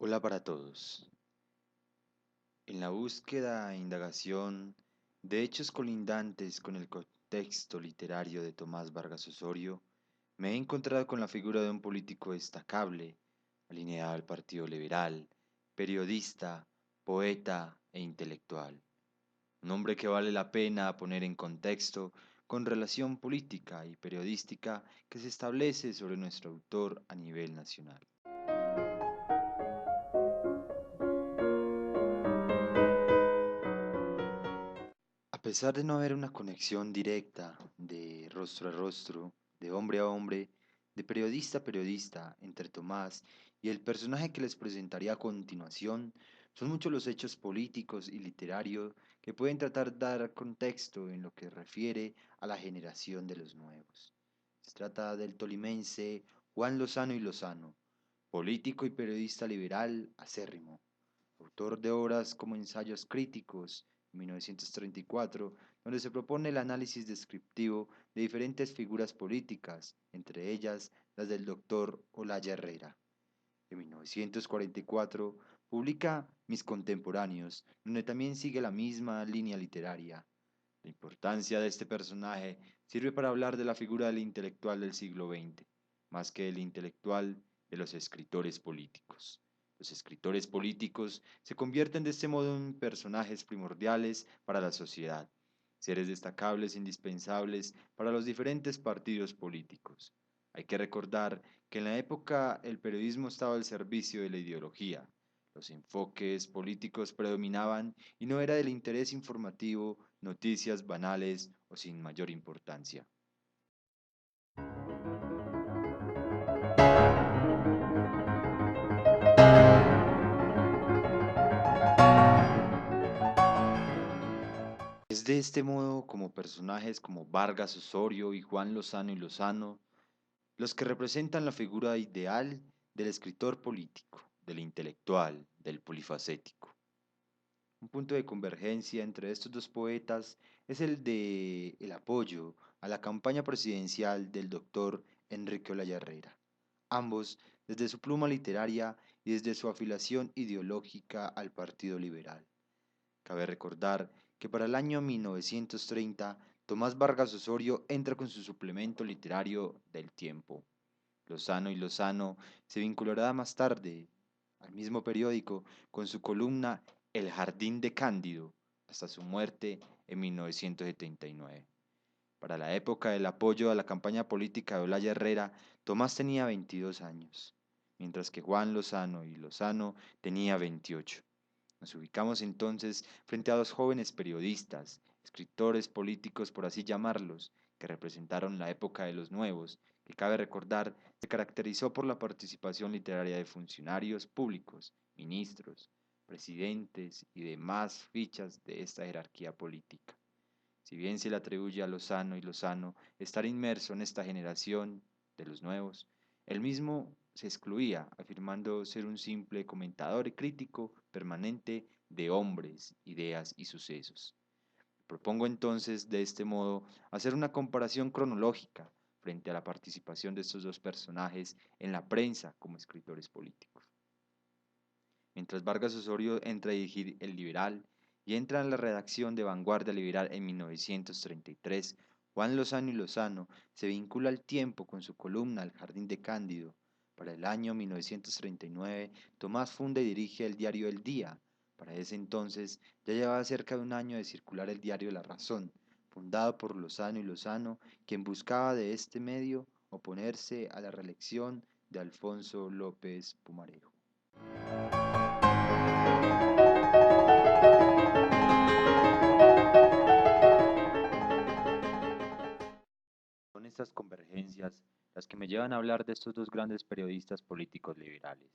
Hola para todos. En la búsqueda e indagación de hechos colindantes con el contexto literario de Tomás Vargas Osorio, me he encontrado con la figura de un político destacable, alineado al Partido Liberal, periodista, poeta e intelectual. Un hombre que vale la pena poner en contexto con relación política y periodística que se establece sobre nuestro autor a nivel nacional. A pesar de no haber una conexión directa de rostro a rostro, de hombre a hombre, de periodista a periodista entre Tomás y el personaje que les presentaré a continuación, son muchos los hechos políticos y literarios que pueden tratar de dar contexto en lo que refiere a la generación de los nuevos. Se trata del tolimense Juan Lozano y Lozano, político y periodista liberal acérrimo, autor de obras como Ensayos Críticos, en 1934, donde se propone el análisis descriptivo de diferentes figuras políticas, entre ellas las del doctor Olaya Herrera. En 1944 publica Mis contemporáneos, donde también sigue la misma línea literaria. La importancia de este personaje sirve para hablar de la figura del intelectual del siglo XX, más que del intelectual de los escritores políticos. Los escritores políticos se convierten de este modo en personajes primordiales para la sociedad, seres destacables e indispensables para los diferentes partidos políticos. Hay que recordar que en la época el periodismo estaba al servicio de la ideología. Los enfoques políticos predominaban y no era del interés informativo noticias banales o sin mayor importancia. Es de este modo como personajes como Vargas Osorio y Juan Lozano y Lozano, los que representan la figura ideal del escritor político, del intelectual, del polifacético. Un punto de convergencia entre estos dos poetas es el de el apoyo a la campaña presidencial del doctor Enrique Olaya Herrera, ambos desde su pluma literaria y desde su afiliación ideológica al Partido Liberal. Cabe recordar que para el año 1930 Tomás Vargas Osorio entra con su suplemento literario del Tiempo. Lozano y Lozano se vinculará más tarde al mismo periódico con su columna El Jardín de Cándido hasta su muerte en 1979. Para la época del apoyo a la campaña política de Olaya Herrera, Tomás tenía 22 años, mientras que Juan Lozano y Lozano tenía 28. Nos ubicamos entonces frente a dos jóvenes periodistas, escritores políticos por así llamarlos, que representaron la época de los nuevos, que cabe recordar se caracterizó por la participación literaria de funcionarios públicos, ministros, presidentes y demás fichas de esta jerarquía política. Si bien se le atribuye a Lozano y Lozano estar inmerso en esta generación de los nuevos, él mismo se excluía, afirmando ser un simple comentador y crítico permanente de hombres, ideas y sucesos. Propongo entonces de este modo hacer una comparación cronológica frente a la participación de estos dos personajes en la prensa como escritores políticos. Mientras Vargas Osorio entra a dirigir El Liberal y entra en la redacción de Vanguardia Liberal en 1933, Juan Lozano y Lozano se vincula al tiempo con su columna El Jardín de Cándido. Para el año 1939, Tomás funda y dirige el diario El Día. Para ese entonces ya llevaba cerca de un año de circular el diario La Razón, fundado por Lozano y Lozano, quien buscaba de este medio oponerse a la reelección de Alfonso López Pumarejo. Son estas convergencias las que me llevan a hablar de estos dos grandes periodistas políticos liberales,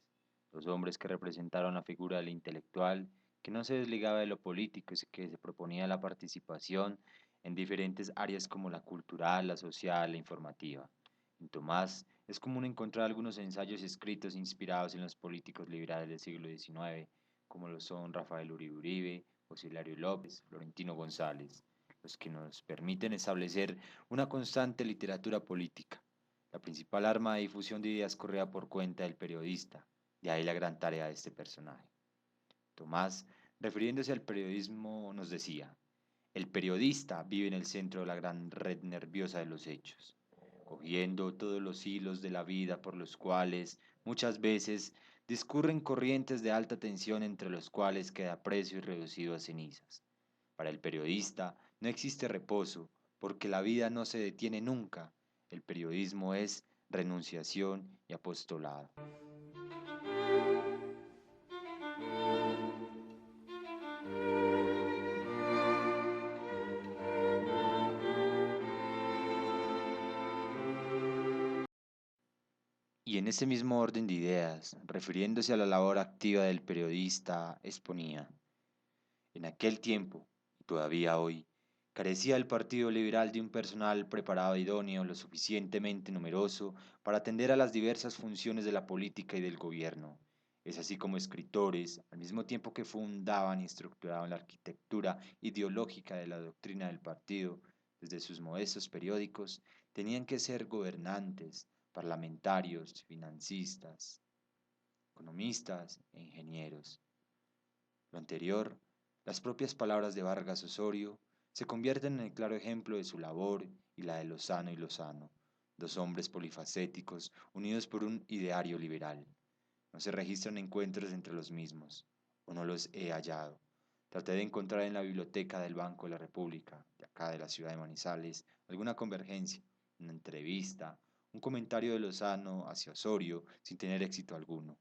dos hombres que representaron la figura del intelectual que no se desligaba de lo político y que se proponía la participación en diferentes áreas como la cultural, la social, la informativa. En Tomás es común encontrar algunos ensayos escritos inspirados en los políticos liberales del siglo XIX, como lo son Rafael Uribe Uribe, José Hilario López, Florentino González, los que nos permiten establecer una constante literatura política. La principal arma de difusión de ideas corría por cuenta del periodista, De ahí la gran tarea de este personaje. Tomás, refiriéndose al periodismo, nos decía: el periodista vive en el centro de la gran red nerviosa de los hechos, cogiendo todos los hilos de la vida por los cuales, muchas veces, discurren corrientes de alta tensión entre los cuales queda preso y reducido a cenizas. Para el periodista no existe reposo, porque la vida no se detiene nunca. El periodismo es renunciación y apostolado. Y en ese mismo orden de ideas, refiriéndose a la labor activa del periodista, exponía: en aquel tiempo, y todavía hoy, carecía el Partido Liberal de un personal preparado e idóneo lo suficientemente numeroso para atender a las diversas funciones de la política y del gobierno. Es así como escritores, al mismo tiempo que fundaban y estructuraban la arquitectura ideológica de la doctrina del partido, desde sus modestos periódicos, tenían que ser gobernantes, parlamentarios, financistas, economistas e ingenieros. Lo anterior, las propias palabras de Vargas Osorio, se convierten en el claro ejemplo de su labor y la de Lozano y Lozano, dos hombres polifacéticos unidos por un ideario liberal. No se registran encuentros entre los mismos, o no los he hallado. Traté de encontrar en la biblioteca del Banco de la República, de acá de la ciudad de Manizales, alguna convergencia, una entrevista, un comentario de Lozano hacia Osorio, sin tener éxito alguno.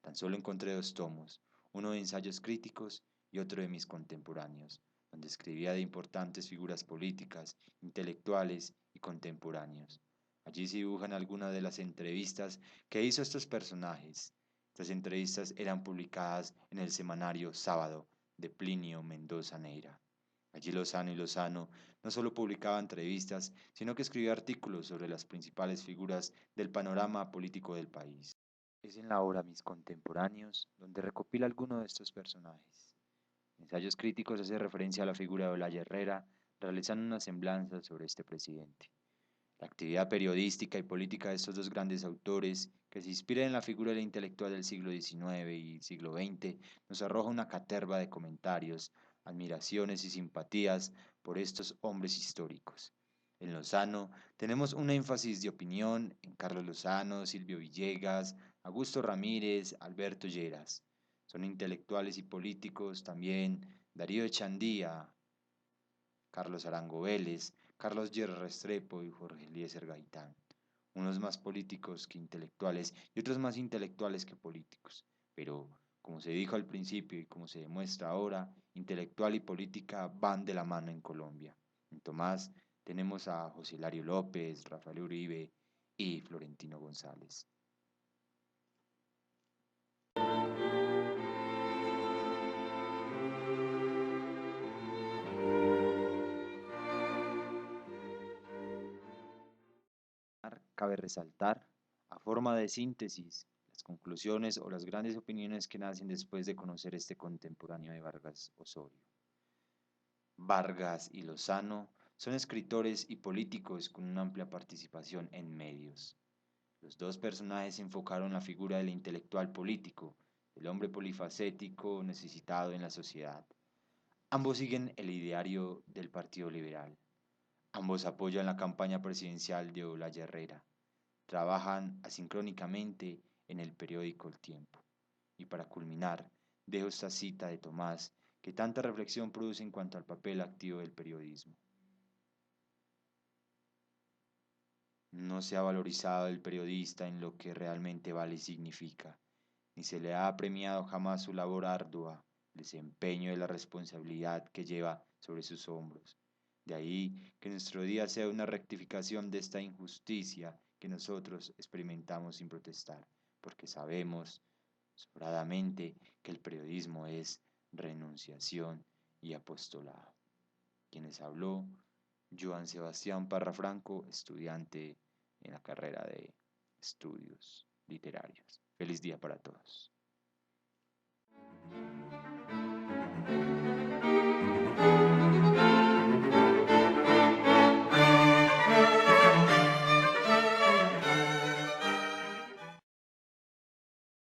Tan solo encontré dos tomos, uno de ensayos críticos y otro de mis contemporáneos, donde escribía de importantes figuras políticas, intelectuales y contemporáneos. Allí se dibujan algunas de las entrevistas que hizo a estos personajes. Estas entrevistas eran publicadas en el semanario Sábado de Plinio Mendoza Neira. Allí Lozano y Lozano no solo publicaba entrevistas, sino que escribía artículos sobre las principales figuras del panorama político del país. Es en la obra Mis Contemporáneos donde recopila algunos de estos personajes. Ensayos críticos hace referencia a la figura de Olaya Herrera, realizando una semblanza sobre este presidente. La actividad periodística y política de estos dos grandes autores, que se inspiran en la figura del intelectual del siglo XIX y siglo XX, nos arroja una caterva de comentarios, admiraciones y simpatías por estos hombres históricos. En Lozano tenemos un énfasis de opinión en Carlos Lozano, Silvio Villegas, Augusto Ramírez, Alberto Lleras. Son intelectuales y políticos también Darío Echandía, Carlos Arango Vélez, Carlos Yerra Restrepo y Jorge Eliezer Gaitán, unos más políticos que intelectuales y otros más intelectuales que políticos. Pero, como se dijo al principio y como se demuestra ahora, intelectual y política van de la mano en Colombia. En Tomás tenemos a José Hilario López, Rafael Uribe y Florentino González. Cabe resaltar, a forma de síntesis, las conclusiones o las grandes opiniones que nacen después de conocer este contemporáneo de Vargas Osorio. Vargas y Lozano son escritores y políticos con una amplia participación en medios. Los dos personajes enfocaron la figura del intelectual político, del hombre polifacético necesitado en la sociedad. Ambos siguen el ideario del Partido Liberal. Ambos apoyan la campaña presidencial de Olaya Herrera. Trabajan asincrónicamente en el periódico El Tiempo. Y para culminar, dejo esta cita de Tomás que tanta reflexión produce en cuanto al papel activo del periodismo. No se ha valorizado el periodista en lo que realmente vale y significa, ni se le ha premiado jamás su labor ardua, el desempeño de la responsabilidad que lleva sobre sus hombros. De ahí que nuestro día sea una rectificación de esta injusticia que nosotros experimentamos sin protestar, porque sabemos sobradamente que el periodismo es renunciación y apostolado. Quienes habló, Joan Sebastián Parra Franco, estudiante en la carrera de estudios literarios. Feliz día para todos.